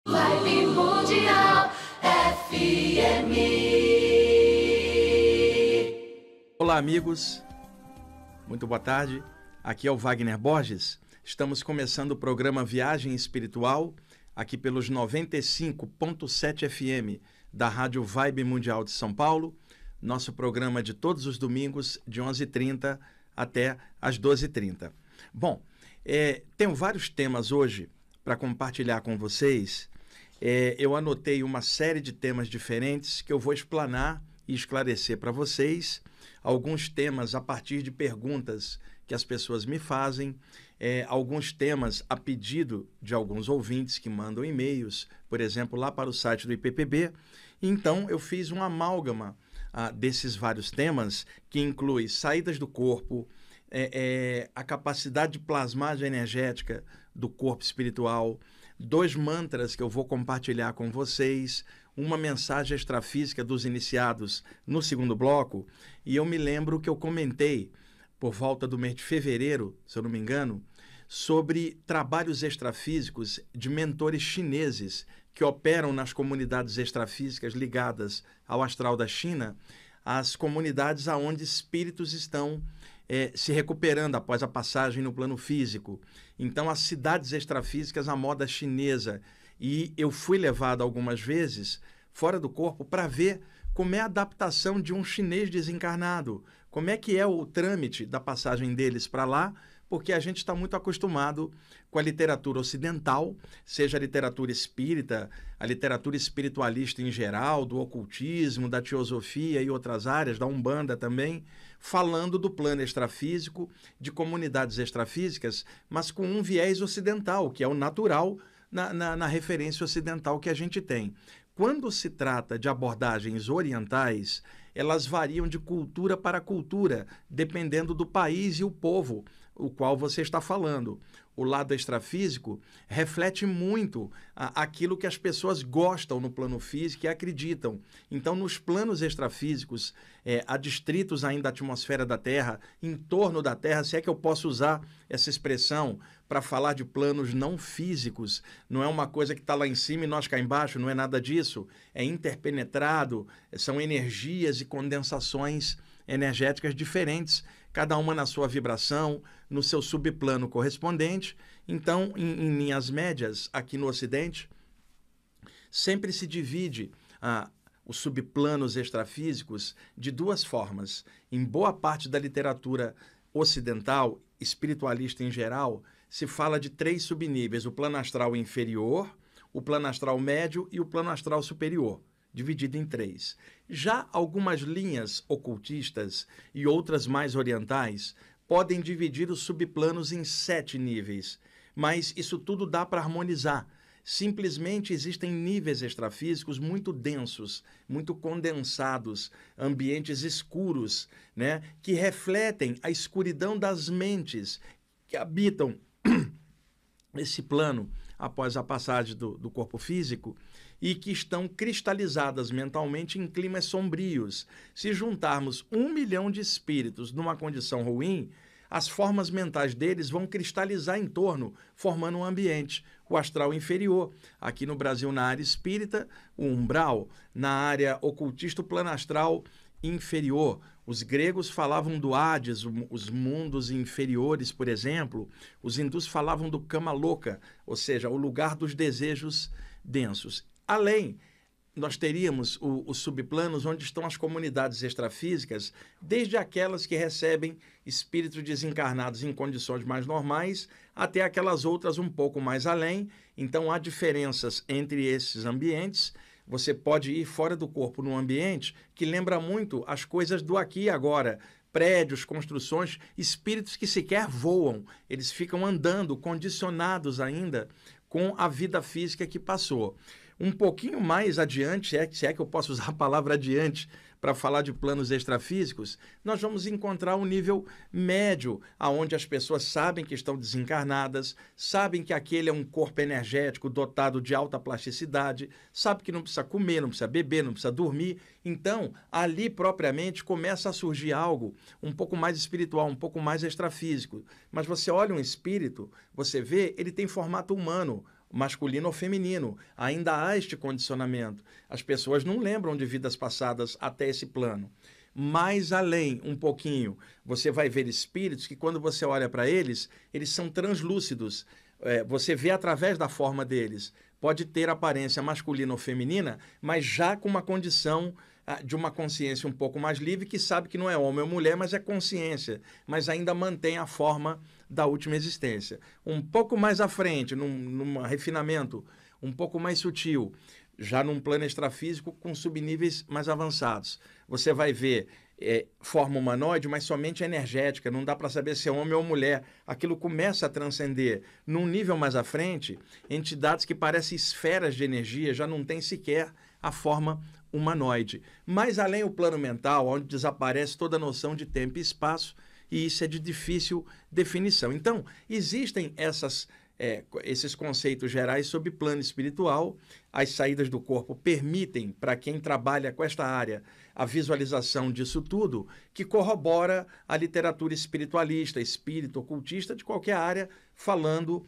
Vibe Mundial FM. Olá, amigos. Muito boa tarde. Aqui é o Wagner Borges. Estamos começando o programa Viagem Espiritual, aqui pelos 95.7 FM da Rádio Vibe Mundial de São Paulo. Nosso programa de todos os domingos, de 11h30 até às 12h30. Bom, tenho vários temas hoje para compartilhar com vocês. Eu anotei uma série de temas diferentes que eu vou explanar e esclarecer para vocês. Alguns temas a partir de perguntas que as pessoas me fazem, alguns temas a pedido de alguns ouvintes que mandam e-mails, por exemplo, lá para o site do IPPB. Então, eu fiz uma amálgama desses vários temas, que inclui saídas do corpo, a capacidade de plasmagem energética do corpo espiritual, 2 mantras que eu vou compartilhar com vocês, uma mensagem extrafísica dos iniciados no segundo bloco, e eu me lembro que eu comentei, por volta do mês de fevereiro, se eu não me engano, sobre trabalhos extrafísicos de mentores chineses que operam nas comunidades extrafísicas ligadas ao astral da China, as comunidades onde espíritos estão se recuperando após a passagem no plano físico. Então, as cidades extrafísicas à moda chinesa. E eu fui levado algumas vezes fora do corpo para ver como é a adaptação de um chinês desencarnado, como é que é o trâmite da passagem deles para lá, porque a gente está muito acostumado com a literatura ocidental, seja a literatura espírita, a literatura espiritualista em geral, do ocultismo, da teosofia e outras áreas, da Umbanda também, falando do plano extrafísico, de comunidades extrafísicas, mas com um viés ocidental, que é o natural na referência ocidental que a gente tem. Quando se trata de abordagens orientais, elas variam de cultura para cultura, dependendo do país e o povo o qual você está falando. O lado extrafísico reflete muito aquilo que as pessoas gostam no plano físico e acreditam. Então, nos planos extrafísicos, há distritos ainda da atmosfera da Terra, em torno da Terra, se é que eu posso usar essa expressão para falar de planos não físicos. Não é uma coisa que está lá em cima e nós cá embaixo, não é nada disso. É interpenetrado, são energias e condensações energéticas diferentes, cada uma na sua vibração, no seu subplano correspondente. Então, em linhas médias, aqui no Ocidente, sempre se divide os subplanos extrafísicos de 2 formas. Em boa parte da literatura ocidental, espiritualista em geral, se fala de 3 subníveis: o plano astral inferior, o plano astral médio e o plano astral superior, dividido em 3. Já algumas linhas ocultistas e outras mais orientais podem dividir os subplanos em 7 níveis, mas isso tudo dá para harmonizar. Simplesmente existem níveis extrafísicos muito densos, muito condensados, ambientes escuros, né, que refletem a escuridão das mentes que habitam esse plano após a passagem do corpo físico e que estão cristalizadas mentalmente em climas sombrios. Se juntarmos 1 milhão de espíritos numa condição ruim, as formas mentais deles vão cristalizar em torno, formando um ambiente. O astral inferior, aqui no Brasil, na área espírita, o umbral; na área ocultista, o plano astral inferior. Os gregos falavam do Hades, os mundos inferiores, por exemplo. Os hindus falavam do Kama Loka, ou seja, o lugar dos desejos densos. Além, nós teríamos os subplanos onde estão as comunidades extrafísicas, desde aquelas que recebem espíritos desencarnados em condições mais normais, até aquelas outras um pouco mais além. Então, há diferenças entre esses ambientes. Você pode ir fora do corpo num ambiente que lembra muito as coisas do aqui e agora. Prédios, construções, espíritos que sequer voam. Eles ficam andando, condicionados ainda com a vida física que passou. Um pouquinho mais adiante, se é que eu posso usar a palavra adiante para falar de planos extrafísicos, nós vamos encontrar um nível médio, onde as pessoas sabem que estão desencarnadas, sabem que aquele é um corpo energético dotado de alta plasticidade, sabe que não precisa comer, não precisa beber, não precisa dormir. Então, ali propriamente começa a surgir algo um pouco mais espiritual, um pouco mais extrafísico. Mas você olha um espírito, você vê, ele tem formato humano. masculino ou feminino. Ainda há este condicionamento. As pessoas não lembram de vidas passadas até esse plano. Mais além, um pouquinho, você vai ver espíritos que, quando você olha para eles, eles são translúcidos. Você vê através da forma deles. Pode ter aparência masculina ou feminina, mas já com uma condição de uma consciência um pouco mais livre, que sabe que não é homem ou mulher, mas é consciência, mas ainda mantém a forma da última existência. Um pouco mais à frente, num refinamento um pouco mais sutil, já num plano extrafísico com subníveis mais avançados. Você vai ver forma humanoide, mas somente energética, não dá para saber se é homem ou mulher. Aquilo começa a transcender. Num nível mais à frente, entidades que parecem esferas de energia já não têm sequer a forma humanoide. Mais além o plano mental, onde desaparece toda a noção de tempo e espaço, e isso é de difícil definição. Então, existem esses conceitos gerais sobre plano espiritual. As saídas do corpo permitem, para quem trabalha com esta área, a visualização disso tudo, que corrobora a literatura espiritualista, espírito, ocultista, de qualquer área, falando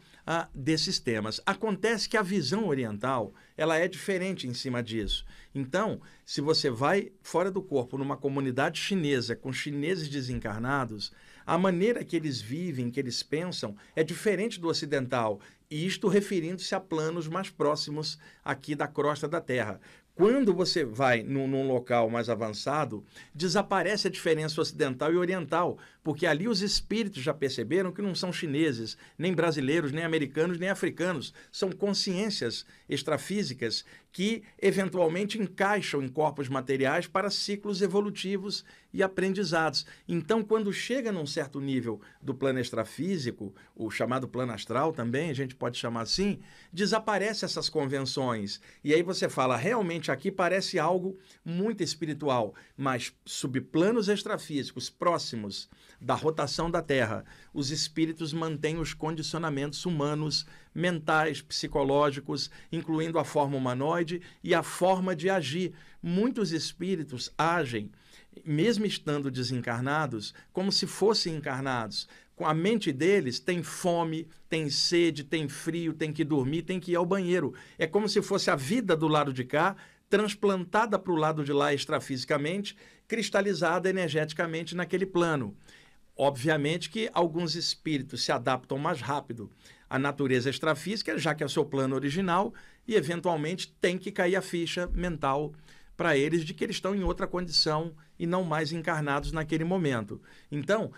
desses temas. Acontece que a visão oriental ela é diferente em cima disso. Então, se você vai fora do corpo, numa comunidade chinesa, com chineses desencarnados, a maneira que eles vivem, que eles pensam, é diferente do ocidental. E isto referindo-se a planos mais próximos aqui da crosta da Terra. Quando você vai num local mais avançado, desaparece a diferença ocidental e oriental, porque ali os espíritos já perceberam que não são chineses, nem brasileiros, nem americanos, nem africanos. São consciências extrafísicas que, eventualmente, encaixam em corpos materiais para ciclos evolutivos e aprendizados. Então, quando chega num certo nível do plano extrafísico, o chamado plano astral também, a gente pode chamar assim, desaparece essas convenções. E aí você fala, realmente aqui parece algo muito espiritual, mas subplanos extrafísicos próximos da rotação da Terra, os espíritos mantêm os condicionamentos humanos, mentais, psicológicos, incluindo a forma humanoide e a forma de agir. Muitos espíritos agem, mesmo estando desencarnados, como se fossem encarnados. Com a mente deles tem fome, tem sede, tem frio, tem que dormir, tem que ir ao banheiro. É como se fosse a vida do lado de cá, transplantada para o lado de lá extrafisicamente, cristalizada energeticamente naquele plano. Obviamente que alguns espíritos se adaptam mais rápido à natureza extrafísica, já que é o seu plano original, e eventualmente tem que cair a ficha mental para eles de que eles estão em outra condição e não mais encarnados naquele momento. Então,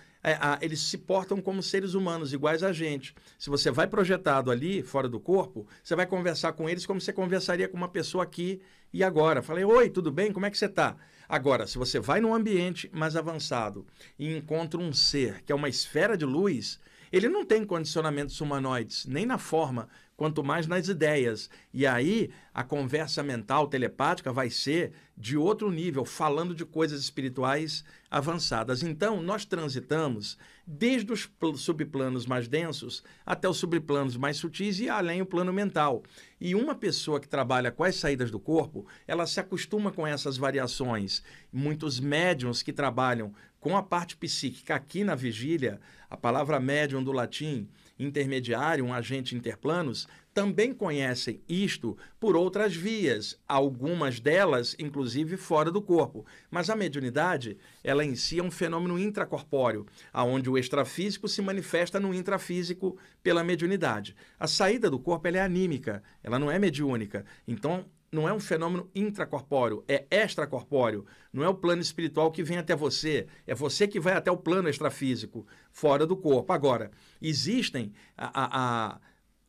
eles se portam como seres humanos, iguais a gente. Se você vai projetado ali, fora do corpo, você vai conversar com eles como você conversaria com uma pessoa aqui e agora. Falei, oi, tudo bem? Como é que você está? Agora, se você vai num ambiente mais avançado e encontra um ser que é uma esfera de luz, ele não tem condicionamentos humanoides, nem na forma, quanto mais nas ideias. E aí, a conversa mental, telepática, vai ser de outro nível, falando de coisas espirituais avançadas. Então, nós transitamos desde os subplanos mais densos até os subplanos mais sutis e além o plano mental. E uma pessoa que trabalha com as saídas do corpo, ela se acostuma com essas variações. Muitos médiuns que trabalham com a parte psíquica aqui na vigília, a palavra médium do latim, intermediário, um agente interplanos, também conhecem isto por outras vias, algumas delas, inclusive, fora do corpo. Mas a mediunidade, ela em si é um fenômeno intracorpóreo, onde o extrafísico se manifesta no intrafísico pela mediunidade. A saída do corpo ela é anímica, ela não é mediúnica. Então, não é um fenômeno intracorpóreo, é extracorpóreo. Não é o plano espiritual que vem até você, é você que vai até o plano extrafísico, fora do corpo. Agora, existem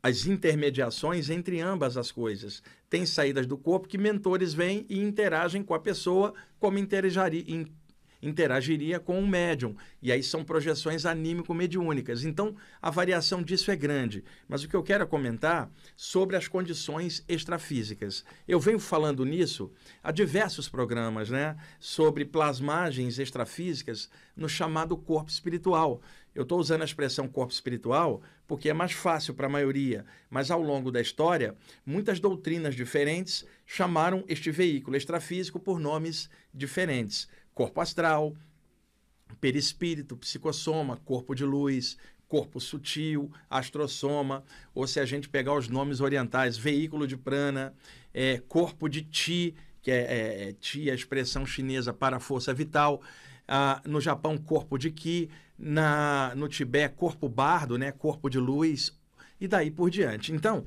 as intermediações entre ambas as coisas. Tem saídas do corpo que mentores vêm e interagem com a pessoa como interagiria com um médium. E aí são projeções anímico-mediúnicas. Então, a variação disso é grande. Mas o que eu quero é comentar sobre as condições extrafísicas. Eu venho falando nisso há diversos programas, né? Sobre plasmagens extrafísicas no chamado corpo espiritual. Eu estou usando a expressão corpo espiritual porque é mais fácil para a maioria, mas ao longo da história, muitas doutrinas diferentes chamaram este veículo extrafísico por nomes diferentes. Corpo astral, perispírito, psicossoma, corpo de luz, corpo sutil, astrosoma, ou se a gente pegar os nomes orientais, veículo de prana, corpo de Ti, que Ti é a expressão chinesa para força vital, no Japão, corpo de Ki, no Tibete, corpo bardo, né? Corpo de luz, e daí por diante. Então,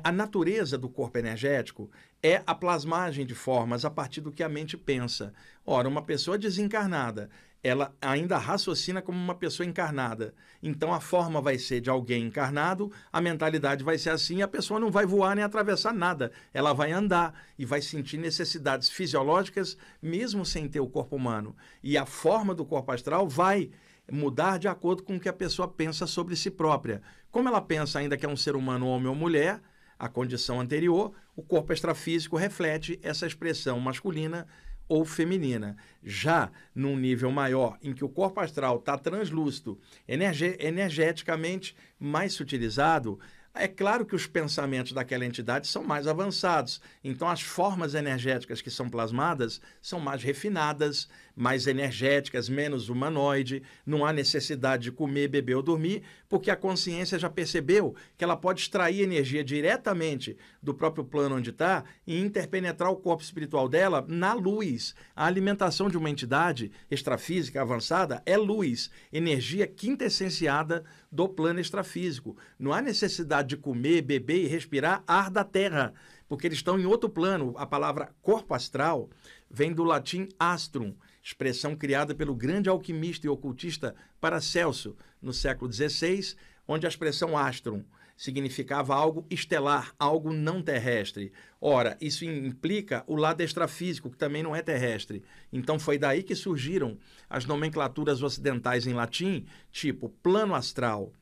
a natureza do corpo energético é a plasmagem de formas a partir do que a mente pensa. Ora, uma pessoa desencarnada, ela ainda raciocina como uma pessoa encarnada. Então, a forma vai ser de alguém encarnado, a mentalidade vai ser assim, a pessoa não vai voar nem atravessar nada. Ela vai andar e vai sentir necessidades fisiológicas, mesmo sem ter o corpo humano. E a forma do corpo astral vai mudar de acordo com o que a pessoa pensa sobre si própria. Como ela pensa ainda que é um ser humano, homem ou mulher, a condição anterior, o corpo extrafísico reflete essa expressão masculina ou feminina. Já num nível maior, em que o corpo astral está translúcido, energeticamente mais sutilizado, é claro que os pensamentos daquela entidade são mais avançados. Então, as formas energéticas que são plasmadas são mais refinadas, mais energéticas, menos humanoide. Não há necessidade de comer, beber ou dormir, porque a consciência já percebeu que ela pode extrair energia diretamente do próprio plano onde está e interpenetrar o corpo espiritual dela na luz. A alimentação de uma entidade extrafísica avançada é luz, energia quintessenciada do plano extrafísico. Não há necessidade de comer, beber e respirar ar da terra, porque eles estão em outro plano. A palavra corpo astral vem do latim astrum, expressão criada pelo grande alquimista e ocultista Paracelso, no século XVI, onde a expressão astrum significava algo estelar, algo não terrestre. Ora, isso implica o lado extrafísico, que também não é terrestre. Então foi daí que surgiram as nomenclaturas ocidentais em latim, tipo plano astral,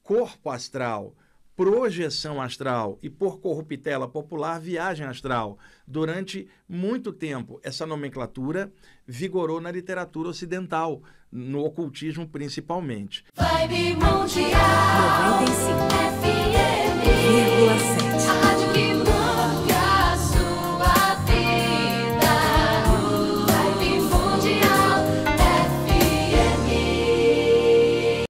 corpo astral, projeção astral e, por corruptela popular, viagem astral. Durante muito tempo, essa nomenclatura vigorou na literatura ocidental, no ocultismo principalmente. Vibe Mundial 95.